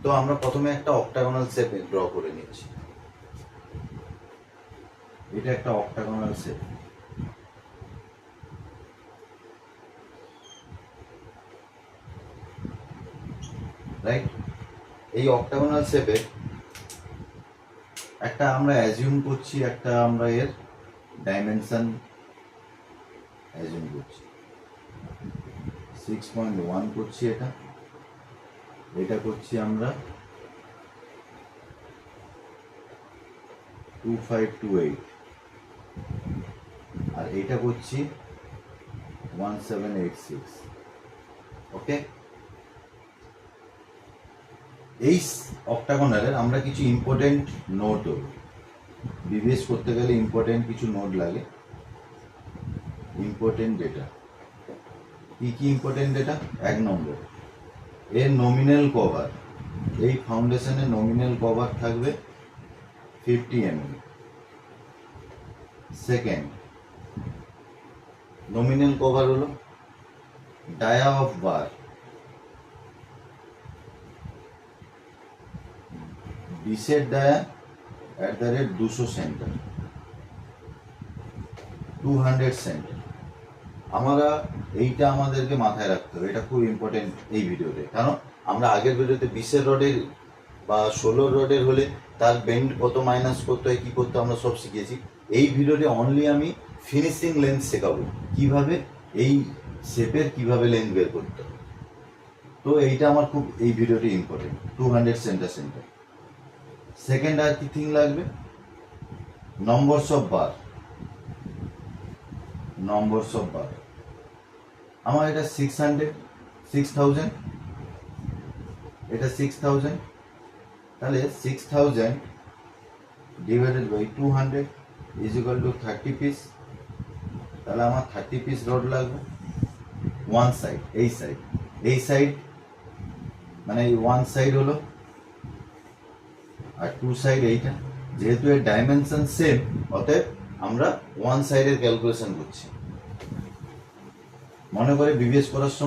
তো আমরা প্রথমে একটা অক্টাগোনাল শেপ ড্র করে নিচ্ছি। এটা একটা অক্টাগোনাল শেপ। রাইট, এই অক্টাগোনাল শেপে একটা আমরা অ্যাজিউম করছি, একটা আমরা এর ডাইমেনশন অ্যাজিউম করছি 6.1 করছি। এটা করছি আমরা 2528 আর এটা করছি 1786। ওকে, এই অক্টাগোনালের আমরা কিছু ইম্পর্টেন্ট নোট দেব। বিবিএস করতে গেলে ইম্পর্টেন্ট কিছু নোট লাগে, ইম্পর্টেন্ট ডেটা। কি কি ইম্পর্টেন্ট ডেটা? 1 নম্বর, এর নমিনাল কভার, এই ফাউন্ডেশনের নমিনাল কভার থাকবে 50 mm। সেকেন্ড, নমিনাল কভার হলো ডায়া অফ বার, বিশের ডায়া @ 200 সেন্টার, 200 সেন্টার। আমরা এইটা আমাদেরকে মাথায় রাখতে হবে, এটা খুব ইম্পর্টেন্ট এই ভিডিওতে। কারণ আমরা আগের ভিডিওতে 20 রডের বা 16 রডের হলে তার বেন্ড কত মাইনাস করতে হয়, কি করতে আমরা সব শিখেছি। এই ভিডিওতে অনলি আমি ফিনিশিং লেন্থ শেখাবো, কিভাবে এই শেপের কিভাবে লেন্থ বের করতে হবে। তো এইটা আমার খুব এই ভিডিওটি ইম্পর্টেন্ট, 200 সেন্টার। সেকেন্ড আর কি থিং লাগবে? Numbers of bar. আমার এটা 600, 6000, এটা 6000, তাহলে 6000 divided by 200 is equal to 30 piece. তাহলে আমার 30 পিস রড লাগবে। ওয়ান সাইড, এই সাইড মানে এই ওয়ান সাইড হলো, আর টু সাইড এইটা। যেহেতু এর ডাইমেনশন সেম, অতএব আমরা ওয়ান সাইডের ক্যালকুলেশন করছি। মনে করে বিবিএস করার সময়